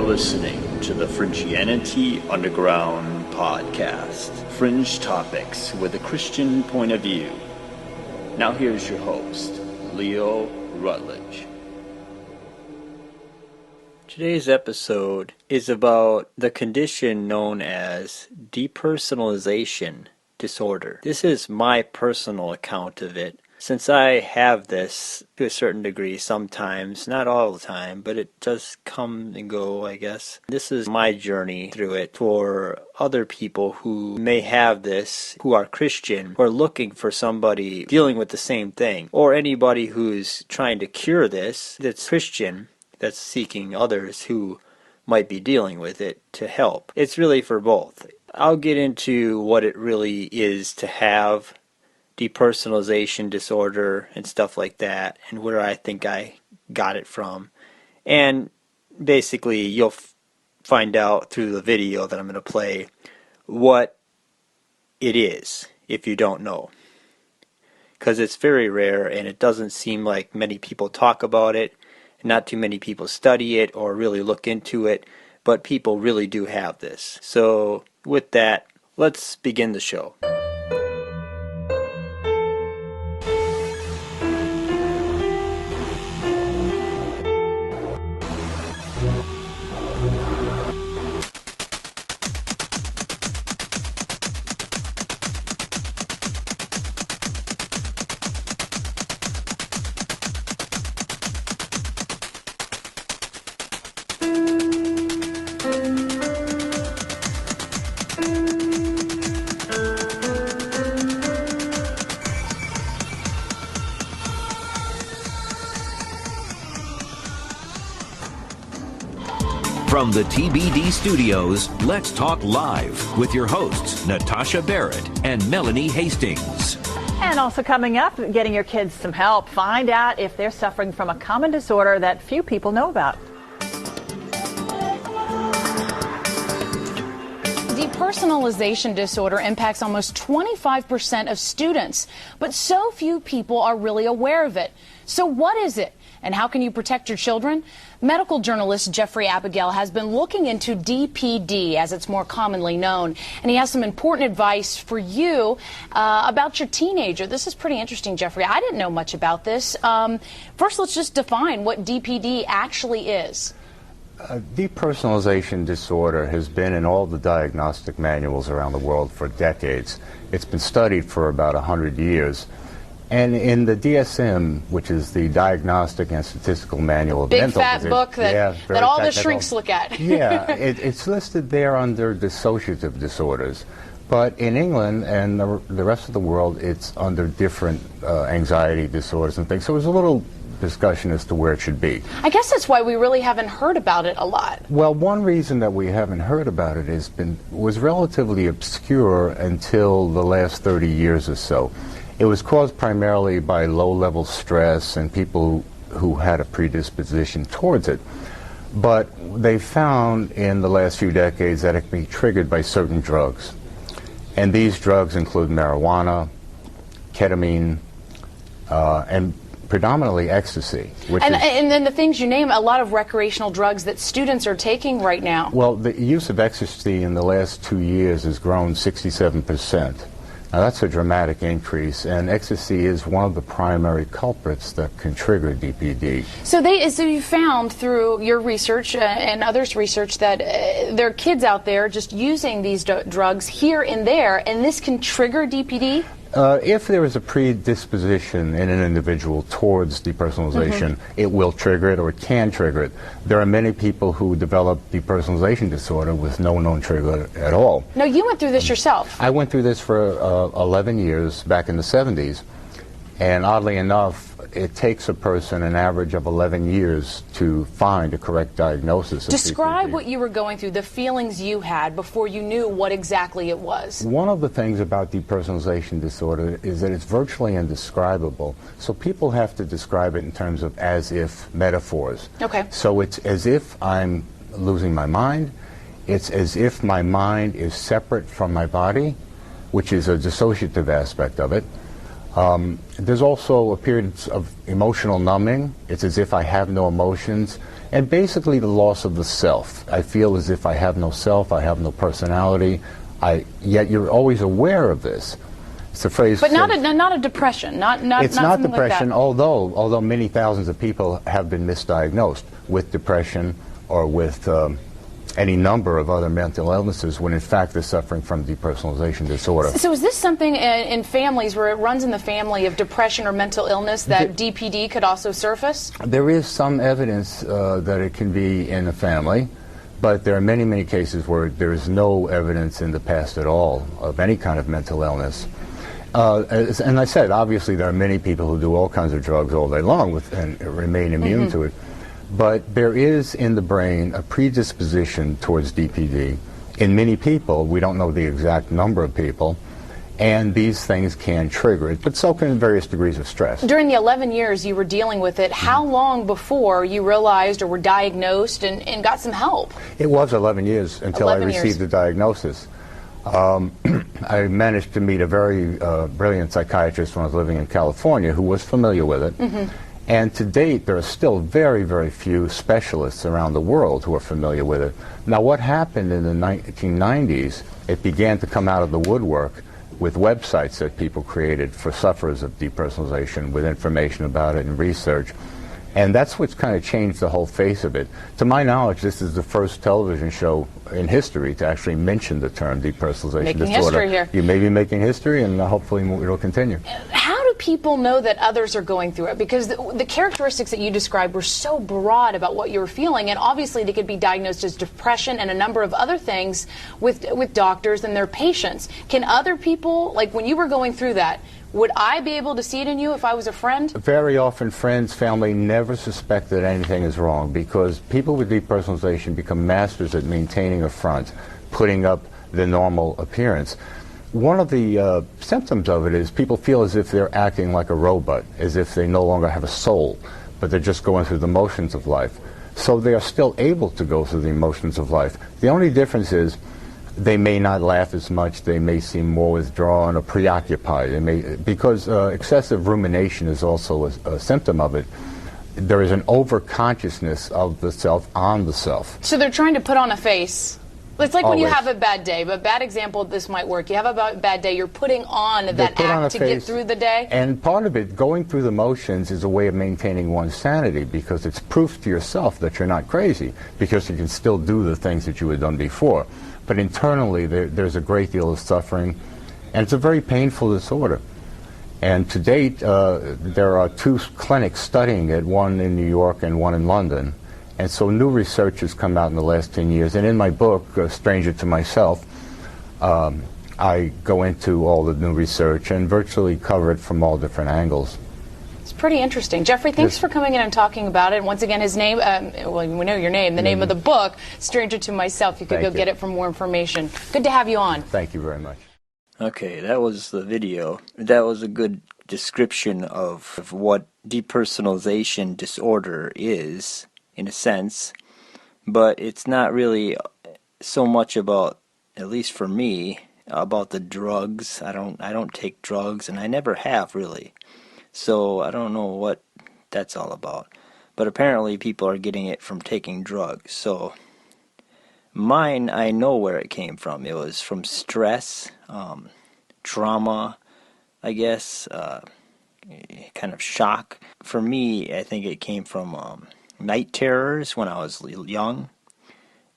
listening to the Fringianity Underground podcast. Fringe topics with a Christian point of view. Now here's your host, Leo Rutledge. Today's episode is about the condition known as Depersonalization Disorder. This is my personal account of it. Since I have this to a certain degree sometimes, not all the time, but it does come and go, I guess. This is my journey through it for other people who may have this, who are Christian, or looking for somebody dealing with the same thing, or anybody who's trying to cure this, that's Christian, that's seeking others who might be dealing with it to help. It's really for both. I'll get into what it really is to have depersonalization disorder and stuff like that, and where I think I got it from. And basically you'll find out through the video that I'm going to play what it is if you don't know, because it's very rare and it doesn't seem like many people talk about it, not too many people study it or really look into it, but people really do have this. So with that, let's begin the show. From the TBD studios, let's talk live with your hosts, Natasha Barrett and Melanie Hastings. And also coming up, getting your kids some help. Find out if they're suffering from a common disorder that few people know about. Depersonalization disorder impacts almost 25% of students, but so few people are really aware of it. So what is it? And how can you protect your children? Medical journalist Jeffrey Abigail has been looking into DPD, as it's more commonly known, and he has some important advice for you about your teenager. This is pretty interesting, Jeffrey. I didn't know much about this. First, let's just define what DPD actually is. Depersonalization disorder has been in all the diagnostic manuals around the world for decades. It's been studied for about 100 years. And in the DSM, which is the Diagnostic and Statistical Manual of Mental Disorders, big fat book that all the shrinks look at. Yeah, it's listed there under dissociative disorders. But in England and the rest of the world, it's under different anxiety disorders and things. So there's a little discussion as to where it should be. I guess that's why we really haven't heard about it a lot. Well, one reason that we haven't heard about it was relatively obscure until the last 30 years or so. It was caused primarily by low-level stress and people who had a predisposition towards it. But they found in the last few decades that it can be triggered by certain drugs. And these drugs include marijuana, ketamine, and predominantly ecstasy. And then the things you name, a lot of recreational drugs that students are taking right now. Well, the use of ecstasy in the last 2 years has grown 67%. Now, that's a dramatic increase, and ecstasy is one of the primary culprits that can trigger DPD. So you found through your research and others' research that there are kids out there just using these drugs here and there, and this can trigger DPD? If there is a predisposition in an individual towards depersonalization, it will trigger it or it can trigger it. There are many people who develop depersonalization disorder with no known trigger at all. No, you went through this yourself. I went through this for 11 years back in the 70s, and oddly enough, it takes a person an average of 11 years to find a correct diagnosis of Describe DPD. what you were going through, the feelings you had before you knew what exactly it was. One of the things about depersonalization disorder is that it's virtually indescribable. So people have to describe it in terms of as-if metaphors. Okay. So it's as if I'm losing my mind. It's as if my mind is separate from my body, which is a dissociative aspect of it. There's also a period of emotional numbing. It's as if I have no emotions, and basically the loss of the self. I feel as if I have no self, I have no personality, yet you're always aware of this. It's a phrase. But not a depression. It's not depression, like although many thousands of people have been misdiagnosed with depression or with any number of other mental illnesses when in fact they're suffering from depersonalization disorder. So is this something in families where it runs in the family of depression or mental illness that DPD could also surface? There is some evidence that it can be in a family, but there are many, many cases where there is no evidence in the past at all of any kind of mental illness. And I said, obviously there are many people who do all kinds of drugs all day long and remain immune to it. But there is in the brain a predisposition towards DPD. In many people, we don't know the exact number of people, and these things can trigger it, but so can various degrees of stress. During the 11 years you were dealing with it, how long before you realized or were diagnosed and got some help? It was 11 years until I received the diagnosis. I managed to meet a very brilliant psychiatrist when I was living in California who was familiar with it. And to date, there are still very, very few specialists around the world who are familiar with it. Now, what happened in the 1990s, it began to come out of the woodwork with websites that people created for sufferers of depersonalization with information about it and research. And that's what's kind of changed the whole face of it. To my knowledge, this is the first television show in history to actually mention the term depersonalization disorder. Making history here. You may be making history, and hopefully it'll continue. How do people know that others are going through it? Because the characteristics that you described were so broad about what you were feeling, and obviously they could be diagnosed as depression and a number of other things with doctors and their patients. Can other people, like when you were going through that, would I be able to see it in you if I was a friend? Very often friends, family never suspect that anything is wrong because people with depersonalization become masters at maintaining a front, putting up the normal appearance. One of the symptoms of it is people feel as if they're acting like a robot, as if they no longer have a soul, but they're just going through the motions of life. So they are still able to go through the emotions of life. The only difference is they may not laugh as much, they may seem more withdrawn or preoccupied. They may, because excessive rumination is also a symptom of it. There is an over-consciousness of the self on the self. So they're trying to put on a face. It's like when you Always. have a bad day, but bad example, this might work. You have a bad day, you're putting on that act to get through the day. And part of it, going through the motions, is a way of maintaining one's sanity because it's proof to yourself that you're not crazy because you can still do the things that you had done before. But internally, there's a great deal of suffering, and it's a very painful disorder. And to date, there are 2 clinics studying it, one in New York and one in London. And so new research has come out in the last 10 years. And in my book, Stranger to Myself, I go into all the new research and virtually cover it from all different angles. It's pretty interesting. Jeffrey, thanks for coming in and talking about it. Once again, his name, well, we know your name, the name of the book, Stranger to Myself. You could go get it for more information. Good to have you on. Thank you very much. Okay, that was the video. That was a good description of what depersonalization disorder is, in a sense, but it's not really so much about, at least for me, about the drugs. I don't take drugs, and I never have really. So I don't know what that's all about. But apparently people are getting it from taking drugs. So mine, I know where it came from. It was from stress, trauma, I guess, kind of shock. For me, I think it came from night terrors when I was young.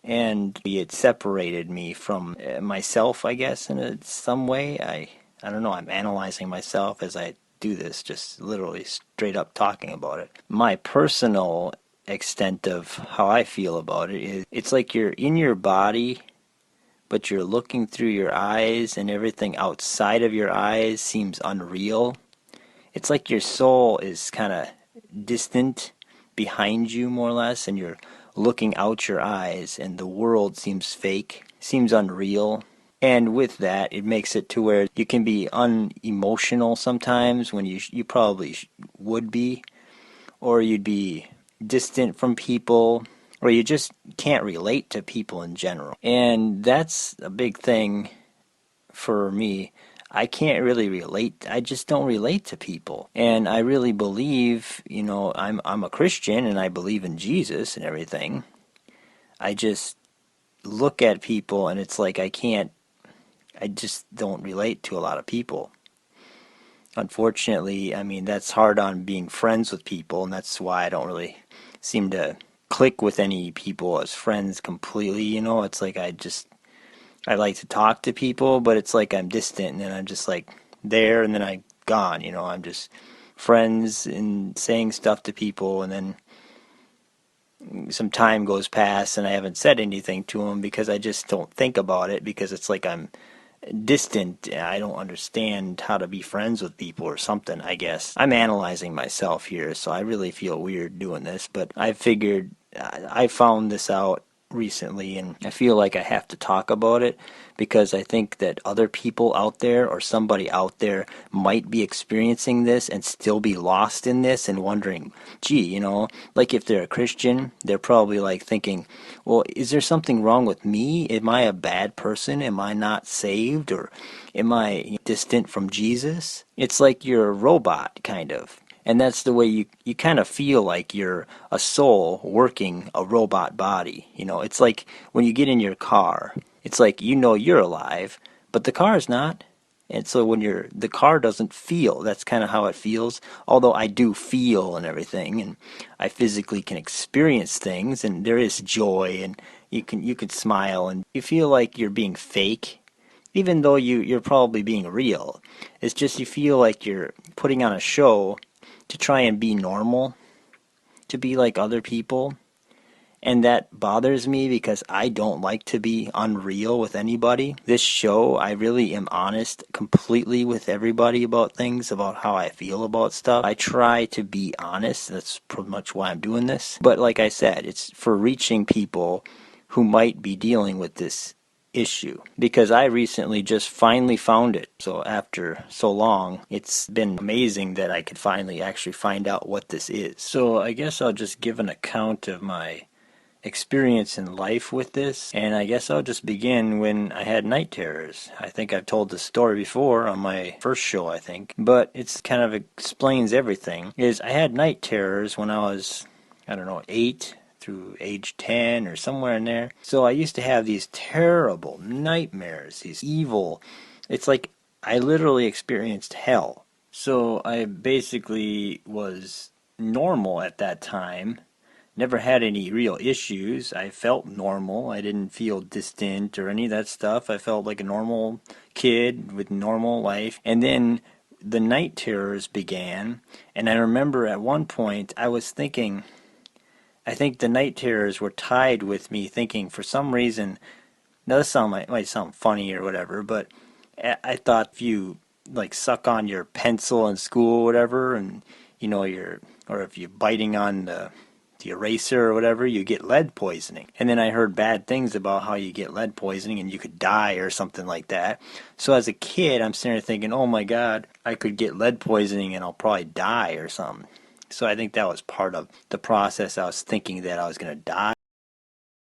And it separated me from myself, I guess, in some way. I don't know, I'm analyzing myself as I do this, just literally straight up talking about it. My personal extent of how I feel about it is it's like you're in your body, but you're looking through your eyes and everything outside of your eyes seems unreal. It's like your soul is kind of distant behind you, more or less, and you're looking out your eyes and the world seems fake, seems unreal. And with that, it makes it to where you can be unemotional sometimes when you probably would be, or you'd be distant from people, or you just can't relate to people in general. And that's a big thing for me. I can't really relate. I just don't relate to people. And I really believe, I'm a Christian and I believe in Jesus and everything. I just look at people and it's like I just don't relate to a lot of people. Unfortunately, I mean, that's hard on being friends with people, and that's why I don't really seem to click with any people as friends completely. It's like I like to talk to people, but it's like I'm distant, and then I'm just like there, and then I'm gone. I'm just friends and saying stuff to people, and then some time goes past, and I haven't said anything to them because I just don't think about it because it's like I'm distant. I don't understand how to be friends with people or something, I guess. I'm analyzing myself here, so I really feel weird doing this, but I figured I found this out recently and I feel like I have to talk about it because I think that other people out there or somebody out there might be experiencing this and still be lost in this and wondering, gee, like if they're a Christian, they're probably like thinking, well, is there something wrong with me? Am I a bad person? Am I not saved? Or am I distant from Jesus? It's like you're a robot, kind of. And that's the way you kind of feel like you're a soul working a robot body. It's like when you get in your car, it's like you're alive, but the car's not. And so when the car doesn't feel, that's kind of how it feels. Although I do feel and everything, and I physically can experience things, and there is joy, and you can smile, and you feel like you're being fake, even though you're probably being real. It's just you feel like you're putting on a show to try and be normal, to be like other people. And that bothers me because I don't like to be unreal with anybody. This show, I really am honest completely with everybody about things, about how I feel about stuff. I try to be honest. That's pretty much why I'm doing this. But like I said, it's for reaching people who might be dealing with this issue, because I recently just finally found it. So after so long, it's been amazing that I could finally actually find out what this is. So I guess I'll just give an account of my experience in life with this, and I guess I'll just begin when I had night terrors. I think I've told this story before on my first show, I think, but it's kind of explains everything. Is I had night terrors when I was, I don't know, 8 through age 10 or somewhere in there. So I used to have these terrible nightmares, these evil, it's like I literally experienced hell. So I basically was normal at that time. Never had any real issues. I felt normal. I didn't feel distant or any of that stuff. I felt like a normal kid with normal life. And then the night terrors began. And I remember at one point I was thinking, I think the night terrors were tied with me thinking for some reason, now this might sound funny or whatever, but I thought if you like suck on your pencil in school or whatever, and or if you're biting on the eraser or whatever, you get lead poisoning. And then I heard bad things about how you get lead poisoning and you could die or something like that. So as a kid, I'm sitting there thinking, oh my God, I could get lead poisoning and I'll probably die or something. So I think that was part of the process. I was thinking that I was going to die.